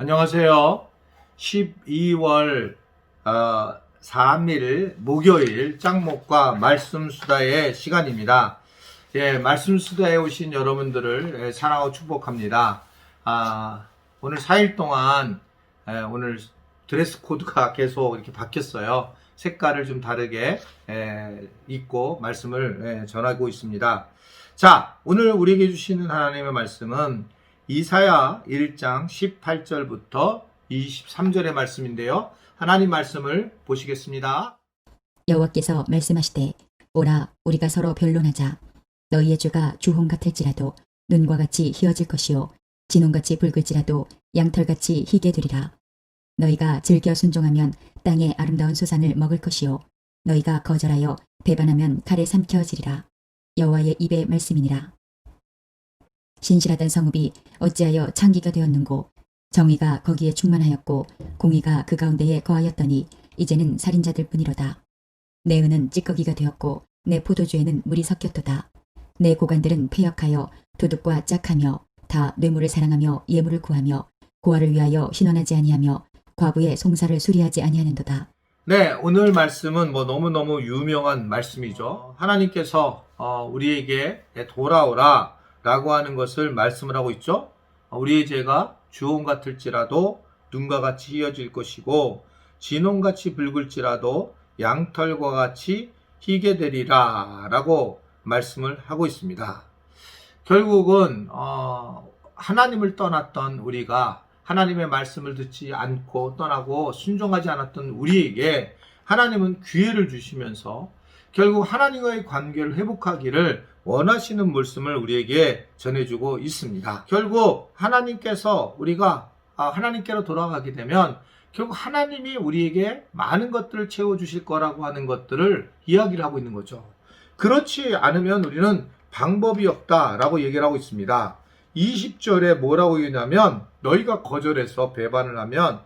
안녕하세요. 12월 3일 목요일 짱목과 말씀수다의 시간입니다. 예, 말씀수다에 오신 여러분들을 사랑하고 축복합니다. 오늘 4일 동안 오늘 드레스 코드가 계속 이렇게 바뀌었어요. 색깔을 좀 다르게 입고 말씀을 전하고 있습니다. 자, 오늘 우리에게 주시는 하나님의 말씀은 이사야 1장 18절부터 23절의 말씀인데요. 하나님 말씀을 보시겠습니다. 여호와께서 말씀하시되 오라 우리가 서로 변론하자. 너희의 죄가 주홍 같을지라도 눈과 같이 희어질 것이요 진홍같이 붉을지라도 양털같이 희게 되리라. 너희가 즐겨 순종하면 땅의 아름다운 소산을 먹을 것이요 너희가 거절하여 배반하면 칼에 삼켜지리라. 여호와의 입의 말씀이니라. 신실하던 성읍이 어찌하여 창기가 되었는고 정의가 거기에 충만하였고 공의가 그 가운데에 거하였더니 이제는 살인자들 뿐이로다. 내 은은 찌꺼기가 되었고 내 포도주에는 물이 섞였도다. 내 고관들은 폐역하여 도둑과 짝하며 다 뇌물을 사랑하며 예물을 구하며 고아를 위하여 신원하지 아니하며 과부의 송사를 수리하지 아니하는도다. 네, 오늘 말씀은 너무너무 유명한 말씀이죠. 하나님께서 우리에게 돌아오라 라고 하는 것을 말씀을 하고 있죠. 우리의 죄가 주홍 같을지라도 눈과 같이 희어질 것이고 진홍같이 붉을지라도 양털과 같이 희게 되리라 라고 말씀을 하고 있습니다. 결국은 하나님을 떠났던 우리가 하나님의 말씀을 듣지 않고 떠나고 순종하지 않았던 우리에게 하나님은 기회를 주시면서 결국 하나님과의 관계를 회복하기를 원하시는 말씀을 우리에게 전해주고 있습니다. 결국 하나님께서 우리가 하나님께로 돌아가게 되면 결국 하나님이 우리에게 많은 것들을 채워주실 거라고 하는 것들을 이야기를 하고 있는 거죠. 그렇지 않으면 우리는 방법이 없다라고 얘기를 하고 있습니다. 20절에 뭐라고 얘기하냐면 너희가 거절해서 배반을 하면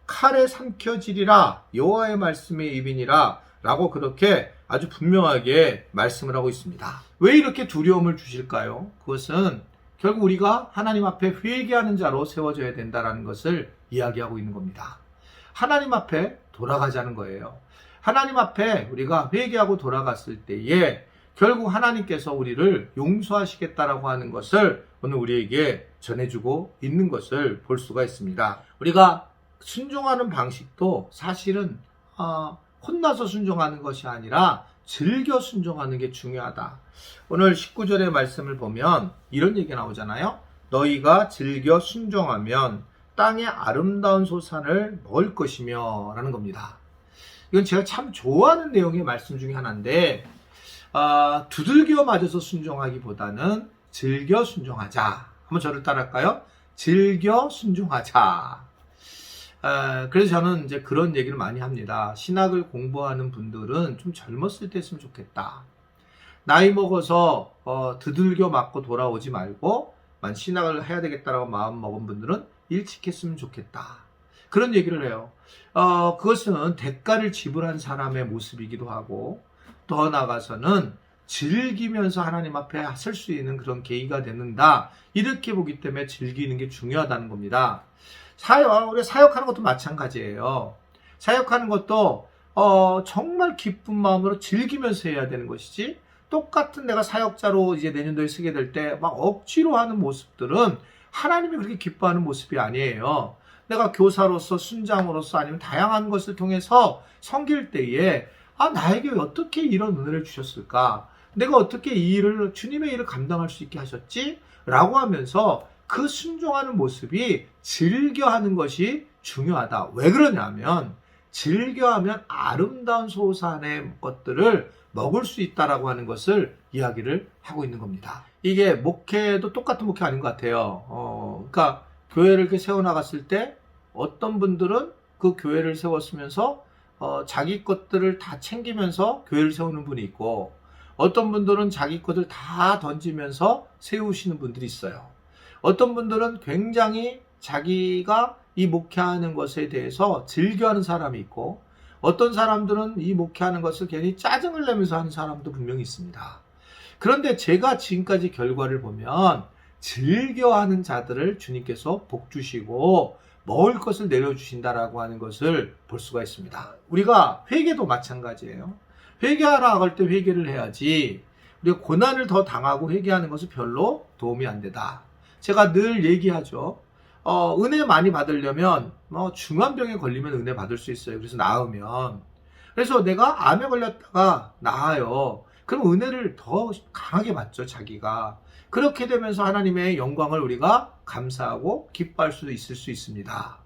칼에 삼켜지리라 여호와의 말씀의 입이니라 라고 그렇게 아주 분명하게 말씀을 하고 있습니다. 왜 이렇게 두려움을 주실까요? 그것은 결국 우리가 하나님 앞에 회개하는 자로 세워져야 된다는 것을 이야기하고 있는 겁니다. 하나님 앞에 돌아가자는 거예요. 하나님 앞에 우리가 회개하고 돌아갔을 때에 결국 하나님께서 우리를 용서하시겠다라고 하는 것을 오늘 우리에게 전해주고 있는 것을 볼 수가 있습니다. 우리가 순종하는 방식도 사실은 혼나서 순종하는 것이 아니라 즐겨 순종하는 게 중요하다. 오늘 19절의 말씀을 보면 이런 얘기가 나오잖아요. 너희가 즐겨 순종하면 땅의 아름다운 소산을 먹을 것이며 라는 겁니다. 이건 제가 참 좋아하는 내용의 말씀 중에 하나인데 두들겨 맞아서 순종하기보다는 즐겨 순종하자. 한번 저를 따라할까요? 즐겨 순종하자. 그래서 저는 이제 그런 얘기를 많이 합니다. 신학을 공부하는 분들은 좀 젊었을 때 했으면 좋겠다. 나이 먹어서 두들겨 맞고 돌아오지 말고 신학을 해야 되겠다라고 마음 먹은 분들은 일찍 했으면 좋겠다. 그런 얘기를 해요. 그것은 대가를 지불한 사람의 모습이기도 하고 더 나아가서는 즐기면서 하나님 앞에 설 수 있는 그런 계기가 되는다. 이렇게 보기 때문에 즐기는 게 중요하다는 겁니다. 우리 사역하는 것도 마찬가지예요. 사역하는 것도 정말 기쁜 마음으로 즐기면서 해야 되는 것이지 똑같은 내가 사역자로 이제 내년도에 쓰게 될 때 막 억지로 하는 모습들은 하나님이 그렇게 기뻐하는 모습이 아니에요. 내가 교사로서 순장으로서 아니면 다양한 것을 통해서 섬길 때에 나에게 어떻게 이런 은혜를 주셨을까? 내가 어떻게 이 일을 주님의 일을 감당할 수 있게 하셨지? 라고 하면서 그 순종하는 모습이 즐겨하는 것이 중요하다. 왜 그러냐면 즐겨하면 아름다운 소산의 것들을 먹을 수 있다라고 하는 것을 이야기를 하고 있는 겁니다. 이게 목회도 똑같은 목회 아닌 것 같아요. 그러니까 교회를 이렇게 세워나갔을 때 어떤 분들은 그 교회를 세웠으면서 자기 것들을 다 챙기면서 교회를 세우는 분이 있고 어떤 분들은 자기 것을 다 던지면서 세우시는 분들이 있어요. 어떤 분들은 굉장히 자기가 이 목회하는 것에 대해서 즐겨하는 사람이 있고 어떤 사람들은 이 목회하는 것을 괜히 짜증을 내면서 하는 사람도 분명히 있습니다. 그런데 제가 지금까지 결과를 보면 즐겨하는 자들을 주님께서 복 주시고 먹을 것을 내려주신다라고 하는 것을 볼 수가 있습니다. 우리가 회개도 마찬가지예요. 회개하라 할 때 회개를 해야지 우리가 고난을 더 당하고 회개하는 것은 별로 도움이 안 되다. 제가 늘 얘기하죠. 은혜 많이 받으려면 중한 병에 걸리면 은혜 받을 수 있어요. 그래서 나으면. 그래서 내가 암에 걸렸다가 나아요. 그럼 은혜를 더 강하게 받죠, 자기가. 그렇게 되면서 하나님의 영광을 우리가 감사하고 기뻐할 수도 있을 수 있습니다.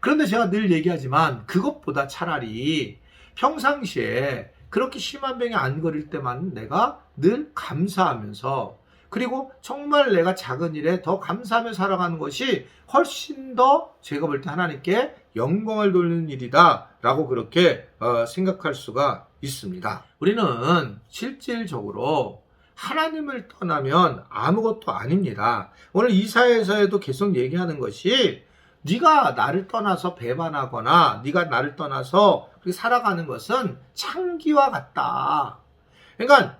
그런데 제가 늘 얘기하지만 그것보다 차라리 평상시에 그렇게 심한 병에 안 걸릴 때만 내가 늘 감사하면서, 그리고 정말 내가 작은 일에 더 감사하며 살아가는 것이 훨씬 더 제가 볼 때 하나님께 영광을 돌리는 일이다 라고 그렇게 생각할 수가 있습니다. 우리는 실질적으로 하나님을 떠나면 아무것도 아닙니다. 오늘 이사야에서도 계속 얘기하는 것이 네가 나를 떠나서 배반하거나 네가 나를 떠나서 그렇게 살아가는 것은 창기와 같다. 그러니까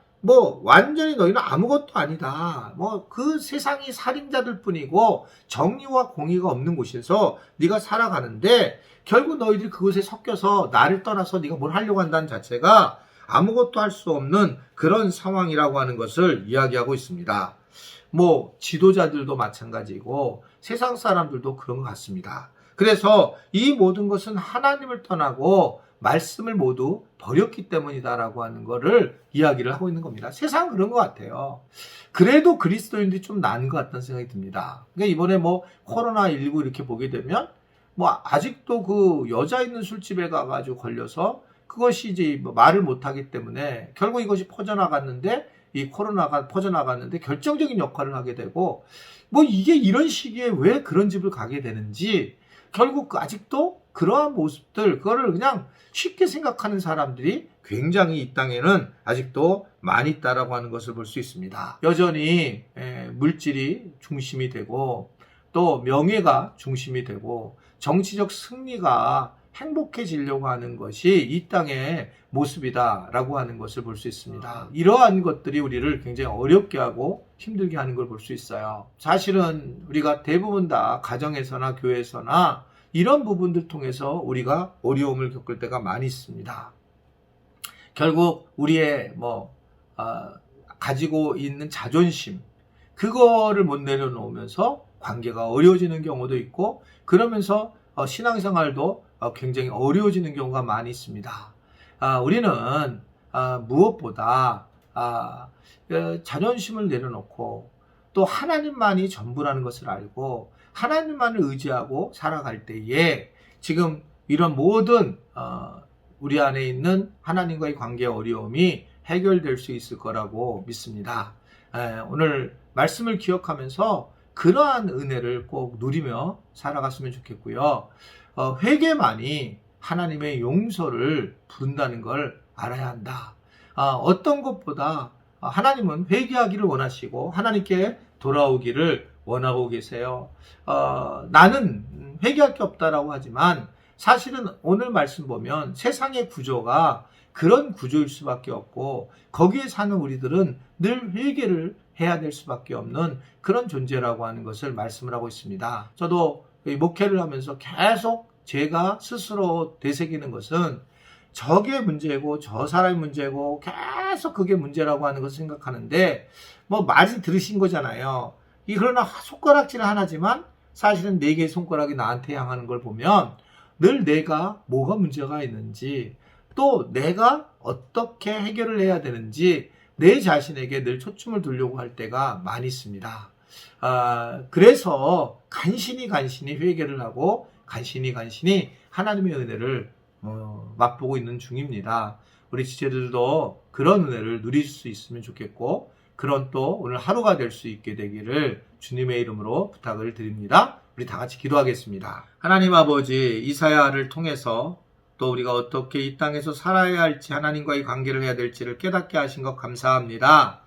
완전히 너희는 아무것도 아니다. 그 세상이 살인자들 뿐이고 정의와 공의가 없는 곳에서 네가 살아가는데 결국 너희들이 그곳에 섞여서 나를 떠나서 네가 뭘 하려고 한다는 자체가 아무것도 할 수 없는 그런 상황이라고 하는 것을 이야기하고 있습니다. 지도자들도 마찬가지고 세상 사람들도 그런 것 같습니다. 그래서 이 모든 것은 하나님을 떠나고 말씀을 모두 버렸기 때문이다라고 하는 거를 이야기를 하고 있는 겁니다. 세상은 그런 것 같아요. 그래도 그리스도인들이 좀 나은 것 같다는 생각이 듭니다. 그러니까 이번에 코로나19 이렇게 보게 되면 아직도 그 여자 있는 술집에 가가지고 걸려서 그것이 이제 말을 못하기 때문에 결국 이것이 퍼져나갔는데, 이 코로나가 퍼져나갔는데 결정적인 역할을 하게 되고, 이게 이런 시기에 왜 그런 집을 가게 되는지, 결국 아직도 그러한 모습들, 그거를 그냥 쉽게 생각하는 사람들이 굉장히 이 땅에는 아직도 많이 있다라고 하는 것을 볼 수 있습니다. 여전히 물질이 중심이 되고, 또 명예가 중심이 되고, 정치적 승리가 행복해지려고 하는 것이 이 땅의 모습이다라고 하는 것을 볼 수 있습니다. 이러한 것들이 우리를 굉장히 어렵게 하고 힘들게 하는 걸 볼 수 있어요. 사실은 우리가 대부분 다 가정에서나 교회에서나 이런 부분들 통해서 우리가 어려움을 겪을 때가 많이 있습니다. 결국 우리의 가지고 있는 자존심, 그거를 못 내려놓으면서 관계가 어려워지는 경우도 있고, 그러면서 신앙생활도 굉장히 어려워지는 경우가 많이 있습니다. 우리는 무엇보다 자존심을 내려놓고 또 하나님만이 전부라는 것을 알고 하나님만을 의지하고 살아갈 때에 지금 이런 모든 우리 안에 있는 하나님과의 관계의 어려움이 해결될 수 있을 거라고 믿습니다. 오늘 말씀을 기억하면서 그러한 은혜를 꼭 누리며 살아갔으면 좋겠고요. 회개만이 하나님의 용서를 부른다는 걸 알아야 한다. 어떤 것보다 하나님은 회개하기를 원하시고 하나님께 돌아오기를 원하고 계세요. 나는 회개할 게 없다라고 하지만 사실은 오늘 말씀 보면 세상의 구조가 그런 구조일 수밖에 없고, 거기에 사는 우리들은 늘 회개를 해야 될 수밖에 없는 그런 존재라고 하는 것을 말씀을 하고 있습니다. 저도 목회를 하면서 계속 제가 스스로 되새기는 것은 저게 문제고 저 사람이 문제고 계속 그게 문제라고 하는 것을 생각하는데, 많이 들으신 거잖아요. 그러나 손가락질 하나지만 사실은 4개의 손가락이 나한테 향하는 걸 보면 늘 내가 뭐가 문제가 있는지, 또 내가 어떻게 해결을 해야 되는지 내 자신에게 늘 초점을 두려고 할 때가 많이 있습니다. 그래서 간신히 회개를 하고 간신히 하나님의 은혜를 맛보고 있는 중입니다. 우리 지체들도 그런 은혜를 누릴 수 있으면 좋겠고, 그런 또 오늘 하루가 될 수 있게 되기를 주님의 이름으로 부탁을 드립니다. 우리 다 같이 기도하겠습니다. 하나님 아버지, 이사야를 통해서 또 우리가 어떻게 이 땅에서 살아야 할지, 하나님과의 관계를 해야 될지를 깨닫게 하신 것 감사합니다.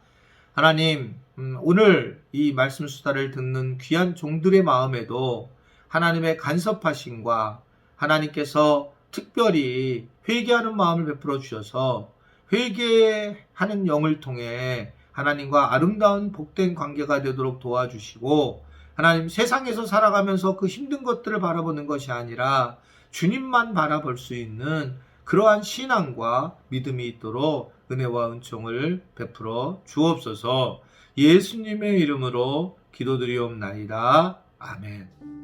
하나님, 오늘 이 말씀 수다를 듣는 귀한 종들의 마음에도 하나님의 간섭하심과 하나님께서 특별히 회개하는 마음을 베풀어 주셔서 회개하는 영을 통해 하나님과 아름다운 복된 관계가 되도록 도와주시고, 하나님, 세상에서 살아가면서 그 힘든 것들을 바라보는 것이 아니라 주님만 바라볼 수 있는 그러한 신앙과 믿음이 있도록 은혜와 은총을 베풀어 주옵소서. 예수님의 이름으로 기도드리옵나이다. 아멘.